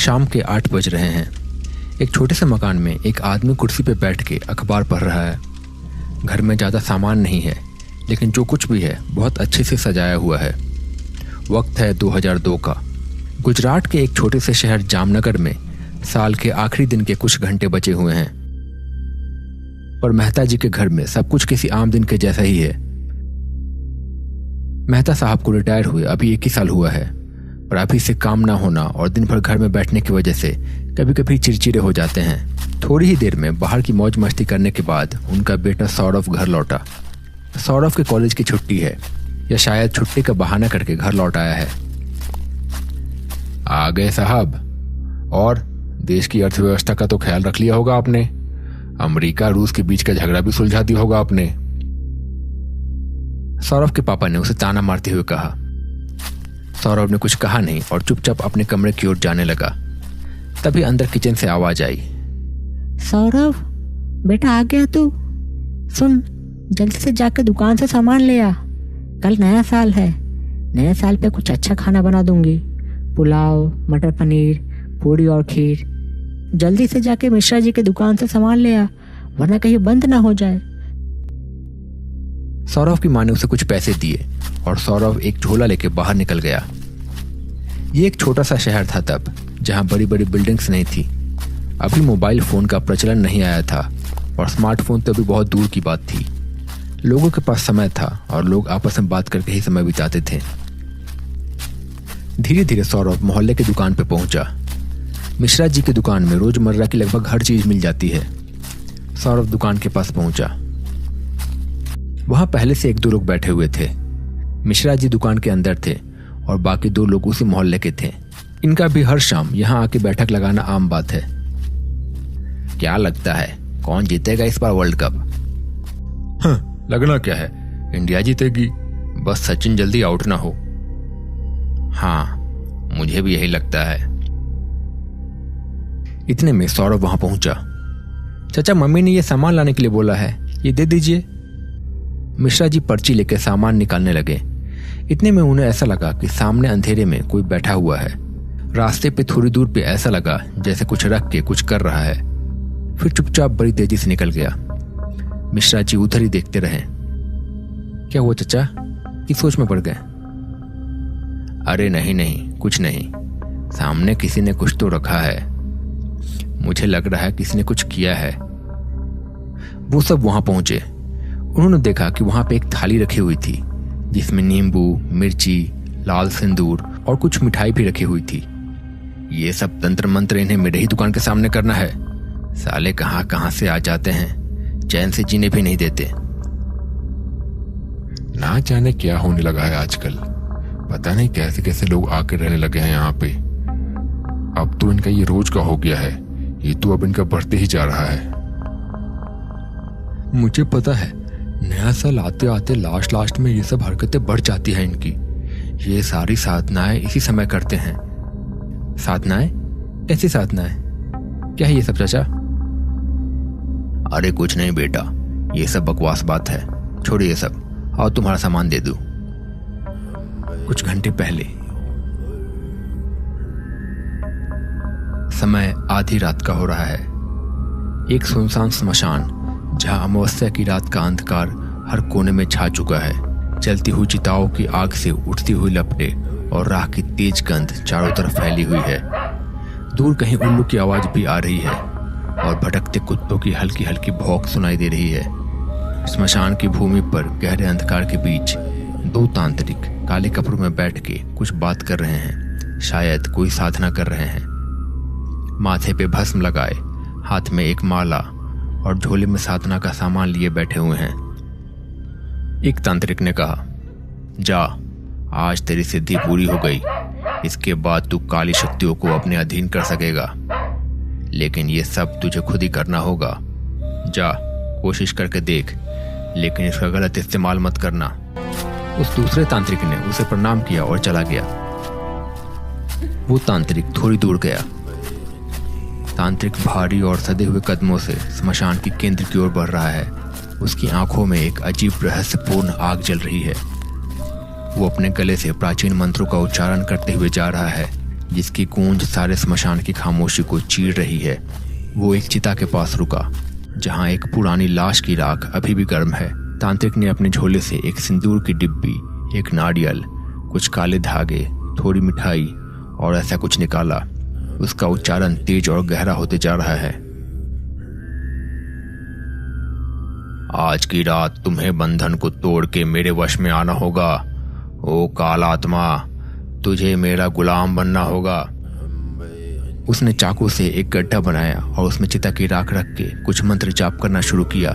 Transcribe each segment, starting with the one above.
शाम के 8 बज रहे हैं। एक छोटे से मकान में एक आदमी कुर्सी पर बैठ के अखबार पढ़ रहा है। घर में ज़्यादा सामान नहीं है, लेकिन जो कुछ भी है बहुत अच्छे से सजाया हुआ है। वक्त है 2002 का। गुजरात के एक छोटे से शहर जामनगर में साल के आखिरी दिन के कुछ घंटे बचे हुए हैं, पर मेहता जी के घर में सब कुछ किसी आम दिन के जैसा ही है। मेहता साहब को रिटायर हुए अभी 1 ही साल हुआ है, पर अभी से काम ना होना और दिन भर घर में बैठने की वजह से कभी कभी चिड़चिड़े हो जाते हैं। थोड़ी ही देर में बाहर की मौज मस्ती करने के बाद उनका बेटा सौरभ घर लौटा। सौरभ के कॉलेज की छुट्टी है, या शायद छुट्टी का बहाना करके घर लौट आया है। आ गए साहब। और देश की अर्थव्यवस्था का तो ख्याल रख लिया होगा आपने। अमेरिका रूस के बीच का झगड़ा भी सुलझा दिया होगा आपने। सौरभ के पापा ने उसे ताना मारते हुए कहा। सौरभ ने कुछ कहा नहीं और चुपचाप अपने कमरे की ओर जाने लगा। तभी अंदर किचन से आवाज आई। सौरभ बेटा आ गया तू? सुन, जल्दी से जाकर दुकान से सामान ले आ। कल नया साल है, नए साल पे कुछ अच्छा खाना बना दूंगी। पुलाव, मटर पनीर, पूरी और खीर। जल्दी से जाके मिश्रा जी के दुकान से सामान ले आ, वरना कहीं बंद ना हो जाए। सौरभ की मां ने उसे कुछ पैसे दिए और सौरभ एक झोला लेके बाहर निकल गया। ये एक छोटा सा शहर था तब, जहां बड़ी बड़ी बिल्डिंग्स नहीं थी। अभी मोबाइल फोन का प्रचलन नहीं आया था और स्मार्टफोन तो अभी बहुत दूर की बात थी। लोगों के पास समय था और लोग आपस में बात करके ही समय बिताते थे। धीरे धीरे सौरभ मोहल्ले की दुकान पे पहुंचा। मिश्रा जी की दुकान में रोजमर्रा की लगभग हर चीज मिल जाती है। सौरभ दुकान के पास पहुंचा। वहां पहले से 1-2 लोग बैठे हुए थे। मिश्रा जी दुकान के अंदर थे और बाकी 2 लोग उसी मोहल्ले के थे। इनका भी हर शाम यहाँ आके बैठक लगाना आम बात है। क्या लगता है कौन जीतेगा इस बार वर्ल्ड कप? लगना क्या है, इंडिया जीतेगी। बस सचिन जल्दी आउट ना हो। हाँ, मुझे भी यही लगता है। इतने में सौरभ वहां पहुंचा। चाचा, मम्मी ने ये सामान लाने के लिए बोला है, ये दे दीजिए। मिश्रा जी पर्ची लेकर सामान निकालने लगे। इतने में उन्हें ऐसा लगा कि सामने अंधेरे में कोई बैठा हुआ है। रास्ते पे थोड़ी दूर पे ऐसा लगा जैसे कुछ रख के कुछ कर रहा है। फिर चुपचाप बड़ी तेजी से निकल गया। मिश्रा जी उधर ही देखते रहे। क्या हुआ चाचा, किस सोच में पड़ गए? अरे नहीं, कुछ नहीं। सामने किसी ने कुछ तो रखा है। मुझे लग रहा है किसी ने कुछ किया है। वो सब वहां पहुंचे। उन्होंने देखा कि वहां पे एक थाली रखी हुई थी, जिसमें नींबू, मिर्ची, लाल सिंदूर और कुछ मिठाई भी रखी हुई थी। ये सब तंत्र मंत्र इन्हें मेरे ही दुकान के सामने करना है। साले कहां से आ जाते हैं, चैन से जीने भी नहीं देते। ना जाने क्या होने लगा है आजकल। पता नहीं कैसे कैसे लोग आके रहने लगे हैं यहाँ पे। अब तो इनका ये रोज का हो गया है। ये तो अब इनका बढ़ते ही जा रहा है। मुझे पता है, नया साल आते आते लास्ट में ये सब हरकतें बढ़ जाती हैं इनकी। ये सारी साधनाएं इसी समय करते हैं। साधनाएं? कैसी साधनाएं? क्या है ये सब चाचा? अरे कुछ नहीं बेटा, ये सब बकवास बात है। छोड़िए सब, और तुम्हारा सामान दे दूं। कुछ घंटे पहले, समय आधी रात का हो रहा है। एक सुनसान स्मशान, जहां अमावस्या की रात का अंधकार हर कोने में छा चुका है। जलती हुई चिताओं की आग से उठती हुई लपटें और राख की तेज गंध चारों तरफ फैली हुई है। दूर कहीं उल्लू की आवाज भी आ रही है और भटकते कुत्तों की हल्की हल्की भौंक सुनाई दे रही है। स्मशान की भूमि पर गहरे अंधकार के बीच 2 तांत्रिक काले कपड़ों में बैठ के कुछ बात कर रहे हैं। शायद कोई साधना कर रहे हैं। माथे पे भस्म लगाए, हाथ में एक माला और झोले में साधना का सामान लिए बैठे हुए हैं। एक तांत्रिक ने कहा, जा, आज तेरी सिद्धि पूरी हो गई। इसके बाद तू काली शक्तियों को अपने अधीन कर सकेगा, लेकिन ये सब तुझे खुद ही करना होगा। जा, कोशिश करके देख, लेकिन इसका गलत इस्तेमाल मत करना। उस दूसरे तांत्रिक ने उसे प्रणाम किया और चला गया। वो तांत्रिक थोड़ी दूर गया। तांत्रिक भारी और सदे हुए कदमों से स्मशान की केंद्र की ओर बढ़ रहा है। उसकी आंखों में एक अजीब रहस्यपूर्ण आग जल रही है। वो अपने गले से प्राचीन मंत्रों का उच्चारण करते हुए जा रहा है, जिसकी गूंज सारे स्मशान की खामोशी को चीर रही है। वो एक चिता के पास रुका जहां एक पुरानी लाश की राख अभी भी गर्म है। तांत्रिक ने अपने झोले से एक सिंदूर की डिब्बी, एक नारियल, कुछ काले धागे, थोड़ी मिठाई और ऐसा कुछ निकाला। उसका उच्चारण तेज और गहरा होते जा रहा है। आज की रात तुम्हें बंधन को तोड़ के मेरे वश में आना होगा। ओ काल आत्मा, तुझे मेरा गुलाम बनना होगा। उसने चाकू से एक गड्ढा बनाया और उसमें चिता की राख रख के कुछ मंत्र जाप करना शुरू किया।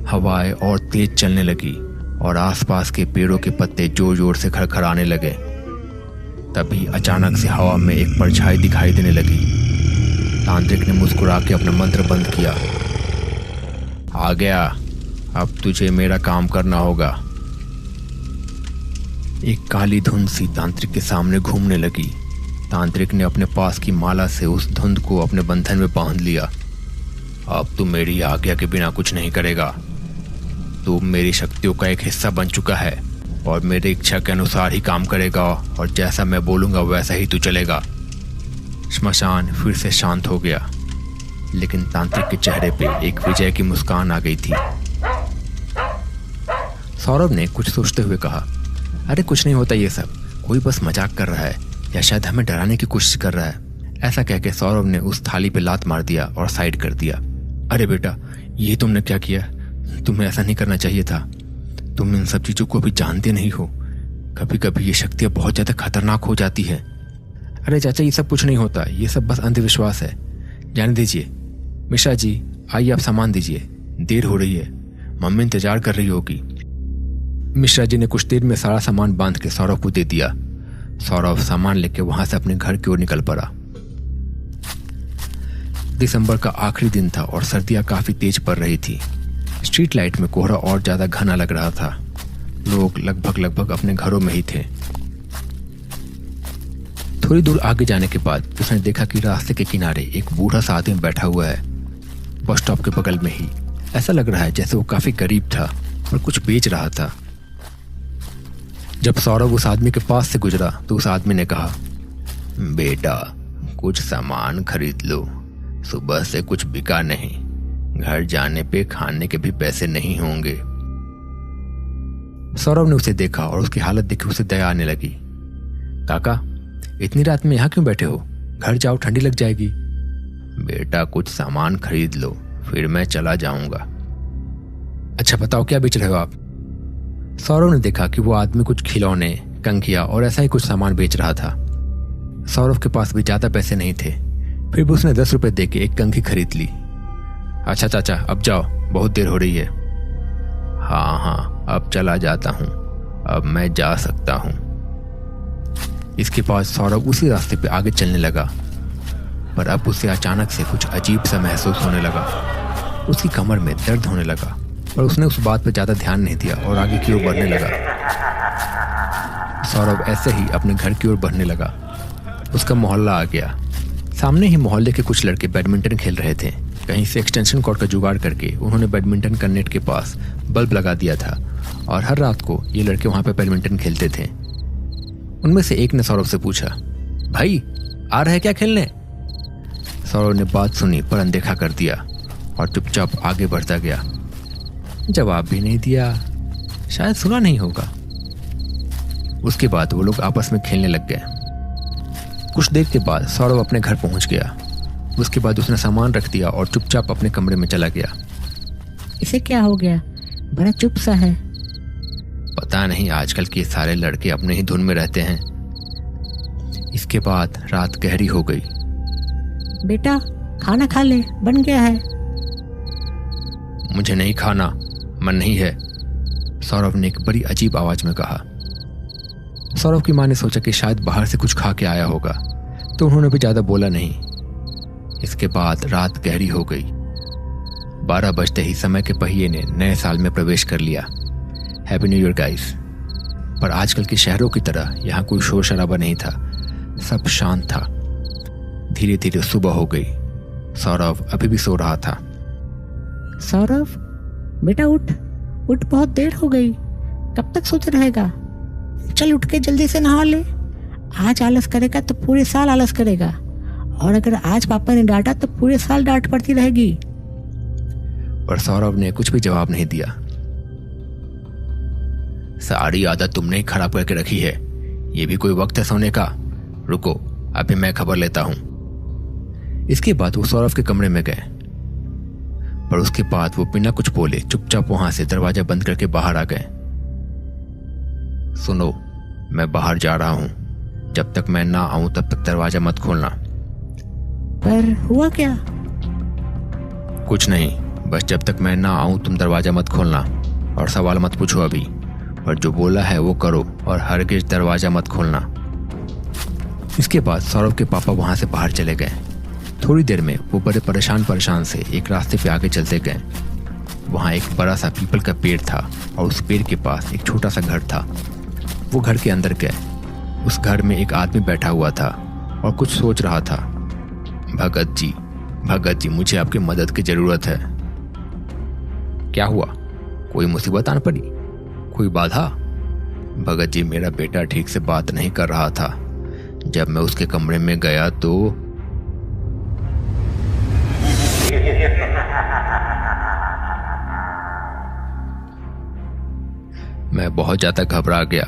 हवाएं और तेज चलने लगी और आसपास के पेड़ों के पत्ते जोर जोर से खड़खड़ाने लगे। तभी अचानक से हवा में एक परछाई दिखाई देने लगी। तांत्रिक ने मुस्कुरा के अपना मंत्र बंद किया। आ गया, अब तुझे मेरा काम करना होगा। एक काली धुंध सी तांत्रिक के सामने घूमने लगी। तांत्रिक ने अपने पास की माला से उस धुंध को अपने बंधन में बांध लिया। अब तू मेरी आज्ञा के बिना कुछ नहीं करेगा। तू मेरी शक्तियों का एक हिस्सा बन चुका है और मेरी इच्छा के अनुसार ही काम करेगा और जैसा मैं बोलूंगा वैसा ही तू चलेगा। श्मशान फिर से शांत हो गया, लेकिन तांत्रिक के चेहरे पे एक विजय की मुस्कान आ गई थी। सौरभ ने कुछ सोचते हुए कहा, अरे कुछ नहीं होता ये सब, कोई बस मजाक कर रहा है या शायद हमें डराने की कोशिश कर रहा है। ऐसा कहकर सौरभ ने उस थाली पे लात मार दिया और साइड कर दिया। अरे बेटा, ये तुमने क्या किया? तुम्हें ऐसा नहीं करना चाहिए था। तुम इन सब चीजों को भी जानते नहीं हो। कभी कभी ये शक्तियां बहुत ज्यादा खतरनाक हो जाती है। अरे चाचा, ये सब कुछ नहीं होता, ये सब बस अंधविश्वास है, जाने दीजिए। मिश्रा जी, आइए आप सामान दीजिए, देर हो रही है, मम्मी इंतजार कर रही होगी। मिश्रा जी ने कुछ देर में सारा सामान बांध के सौरभ को दे दिया। सौरभ सामान लेके वहां से अपने घर की ओर निकल पड़ा। दिसंबर का आखिरी दिन था और सर्दियां काफी तेज पड़ रही थी। स्ट्रीट लाइट में कोहरा और ज्यादा घना लग रहा था। लोग लगभग अपने घरों में ही थे। थोड़ी दूर आगे जाने के बाद उसने देखा कि रास्ते के किनारे एक बूढ़ा सा आदमी बैठा हुआ है, बस स्टॉप के बगल में ही। ऐसा लग रहा है जैसे वो काफी गरीब था और कुछ बेच रहा था। जब सौरभ उस आदमी के पास से गुजरा तो उस आदमी ने कहा, बेटा कुछ सामान खरीद लो, सुबह से कुछ बिका नहीं, घर जाने पे खाने के भी पैसे नहीं होंगे। सौरभ ने उसे देखा और उसकी हालत देख उसे दया आने लगी। काका, इतनी रात में यहाँ क्यों बैठे हो? घर जाओ, ठंडी लग जाएगी। बेटा कुछ सामान खरीद लो, फिर मैं चला जाऊंगा। अच्छा बताओ, क्या बेच रहे हो आप? सौरभ ने देखा कि वो आदमी कुछ खिलौने, कंघिया और ऐसा ही कुछ सामान बेच रहा था। सौरभ के पास भी ज्यादा पैसे नहीं थे, फिर भी उसने 10 रुपए देके एक कंघी खरीद ली। अच्छा चाचा, अब जाओ, बहुत देर हो रही है। हाँ, अब चला जाता हूँ, अब मैं जा सकता हूँ। इसके बाद सौरभ उसी रास्ते पे आगे चलने लगा, पर अब उसे अचानक से कुछ अजीब सा महसूस होने लगा। उसकी कमर में दर्द होने लगा, पर उसने उस बात पर ज्यादा ध्यान नहीं दिया और आगे की ओर बढ़ने लगा। सौरभ ऐसे ही अपने घर की ओर बढ़ने लगा। उसका मोहल्ला आ गया। सामने ही मोहल्ले के कुछ लड़के बैडमिंटन खेल रहे थे। कहीं से एक्सटेंशन कॉर्ड का जुगाड़ करके उन्होंने बैडमिंटन का नेट के पास बल्ब लगा दिया था और हर रात को ये लड़के वहां पे बैडमिंटन खेलते थे। उनमें से एक ने सौरभ से पूछा, भाई आ रहे क्या खेलने? सौरभ ने बात सुनी पर अनदेखा कर दिया और चुपचाप आगे बढ़ता गया। जवाब भी नहीं दिया, शायद सुना नहीं होगा। उसके बाद वो लोग आपस में खेलने लग गए। कुछ देर के बाद सौरभ अपने घर पहुंच गया। उसके बाद उसने सामान रख दिया और चुपचाप अपने कमरे में चला गया। इसे क्या हो गया? बड़ा चुप सा है। पता नहीं, आजकल के सारे लड़के अपने ही धुन में रहते हैं। इसके बाद रात गहरी हो गई। बेटा खाना खा ले, बन गया है। मुझे नहीं खाना, मन नहीं है, सौरभ ने एक बड़ी अजीब आवाज में कहा। सौरभ की माँ ने सोचा कि शायद बाहर से कुछ खा के आया होगा, तो उन्होंने भी ज्यादा बोला नहीं। इसके बाद रात गहरी हो गई। 12 बजते ही समय के पहिए ने नए साल में प्रवेश कर लिया। Happy new year guys. पर आजकल के शहरों की तरह यहाँ कोई शोर शराबा नहीं था, सब शांत था। धीरे धीरे सुबह हो गई। सौरभ अभी भी सो रहा था। सौरभ बेटा उठ, बहुत देर हो गई, कब तक सोते रहेगा? चल उठ के जल्दी से नहा ले, आज आलस करेगा तो पूरे साल आलस करेगा, और अगर आज पापा ने डांटा तो पूरे साल डांट पड़ती रहेगी। पर सौरभ ने कुछ भी जवाब नहीं दिया। सारी आदत तुमने ही खराब करके रखी है, ये भी कोई वक्त है सोने का? रुको, अभी मैं खबर लेता हूं। इसके बाद वो सौरभ के कमरे में गए, पर उसके बाद वो बिना कुछ बोले चुपचाप वहां से दरवाजा बंद करके बाहर आ गए। सुनो, मैं बाहर जा रहा हूं, जब तक मैं ना आऊं तब तक दरवाजा मत खोलना। पर हुआ क्या? कुछ नहीं, बस जब तक मैं ना आऊं तुम दरवाजा मत खोलना, और सवाल मत पूछो अभी, पर जो बोला है वो करो, और हरगिज दरवाजा मत खोलना। इसके बाद सौरभ के पापा वहां से बाहर चले गए। थोड़ी देर में वो बड़े परेशान से एक रास्ते पे आगे चलते गए। वहां एक बड़ा सा पीपल का पेड़ था, और उस पेड़ के पास एक छोटा सा घर था। वो घर के अंदर गए। उस घर में एक आदमी बैठा हुआ था और कुछ सोच रहा था। भगत जी, मुझे आपकी मदद की जरूरत है। क्या हुआ? कोई मुसीबत आन पड़ी? कोई बाधा? भगत जी, मेरा बेटा ठीक से बात नहीं कर रहा था। जब मैं उसके कमरे में गया तो मैं बहुत ज्यादा घबरा गया।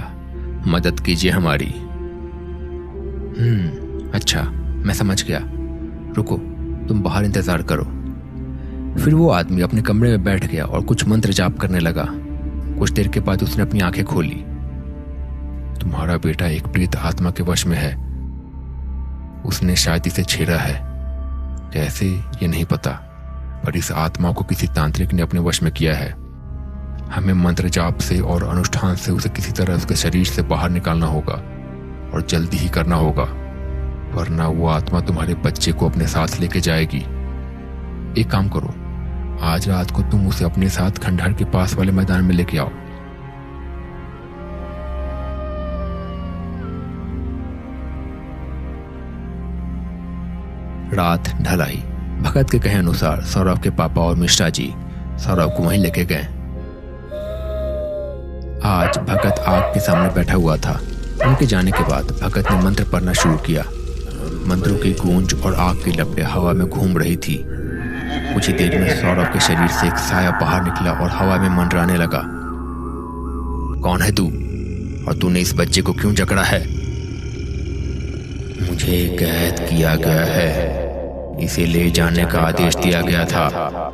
मदद कीजिए हमारी। अच्छा, मैं समझ गया। रुको, तुम बाहर इंतजार करो। फिर वो आदमी अपने कमरे में बैठ गया और कुछ मंत्र जाप करने लगा। कुछ देर के बाद उसने अपनी आंखें खोली। तुम्हारा बेटा एक प्रेत आत्मा के वश में है। उसने शायद इसे छेड़ा है, कैसे ये नहीं पता, पर इस आत्मा को किसी तांत्रिक ने अपने वश में किया है। हमें मंत्र जाप से और अनुष्ठान से उसे किसी तरह उसके शरीर से बाहर निकालना होगा, और जल्दी ही करना होगा, वरना वो आत्मा तुम्हारे बच्चे को अपने साथ लेके जाएगी। एक काम करो, आज रात को तुम उसे अपने साथ खंडहर के पास वाले मैदान में लेके आओ। रात ढल आई। भगत के कहे अनुसार सौरभ के पापा और मिश्रा जी सौरभ को वहीं लेके गए। आज भगत आग के सामने बैठा हुआ था। उनके जाने के बाद भगत ने मंत्र पढ़ना शुरू किया। मंत्रों की गूंज और आग की लपटें हवा में घूम रही थी। कुछ ही देर में सौरभ के शरीर से एक साया बाहर निकला और हवा में मंडराने लगा। कौन है तू, और तूने इस बच्चे को क्यों जकड़ा है? मुझे कैद किया गया है, इसे ले जाने का आदेश दिया गया था।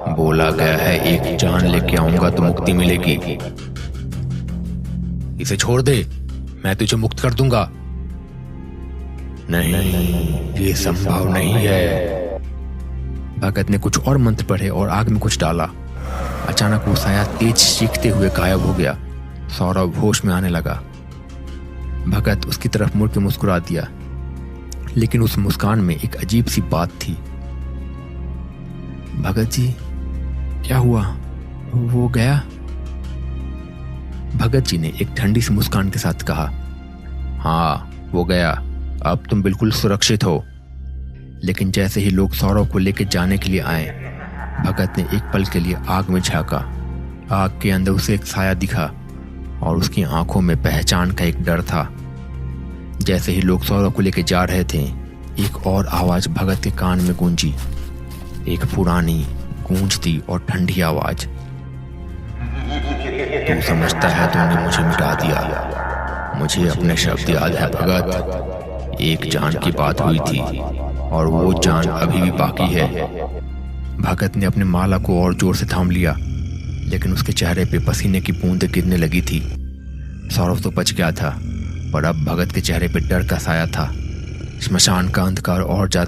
बोला गया है एक जान लेके आऊंगा तो मुक्ति मिलेगी। इसे छोड़ दे, मैं तुझे मुक्त कर दूंगा। नहीं, ये संभव नहीं है। भगत ने कुछ और मंत्र पढ़े और आग में कुछ डाला। अचानक वो साया तेज चीखते हुए गायब हो गया। सौरभ होश में आने लगा। भगत उसकी तरफ मुड़ के मुस्कुरा दिया, लेकिन उस मुस्कान में एक अजीब सी बात थी। भगत जी, क्या हुआ? वो गया? भगत जी ने एक ठंडी सी मुस्कान के साथ कहा, हाँ, वो गया। अब तुम बिल्कुल सुरक्षित हो। लेकिन जैसे ही लोग सौरभ को लेकर जाने के लिए आए, भगत ने एक पल के लिए आग में झांका। आग के अंदर उसे एक साया दिखा और उसकी आंखों में पहचान का एक डर था। जैसे ही लोग सौरभ को लेकर जा रहे थे, एक और आवाज भगत के कान में गूंजी। एक पुरानी, गूंजती और ठंडी आवाज। तू समझता है तुमने मुझे मिटा दिया। मुझे अपने शब्द याद है भगत। एक जान की बात हुई थी और वो जान अभी भी बाकी है। भगत ने अपने माला को और जोर से थाम लिया, लेकिन उसके चेहरे पे पसीने की बूंदें गिरने लगी थी। सौरभ तो बच गया था, पर अब भगत के चेहरे पे डर का साया था। श्मशान का अंधकार और ज्यादा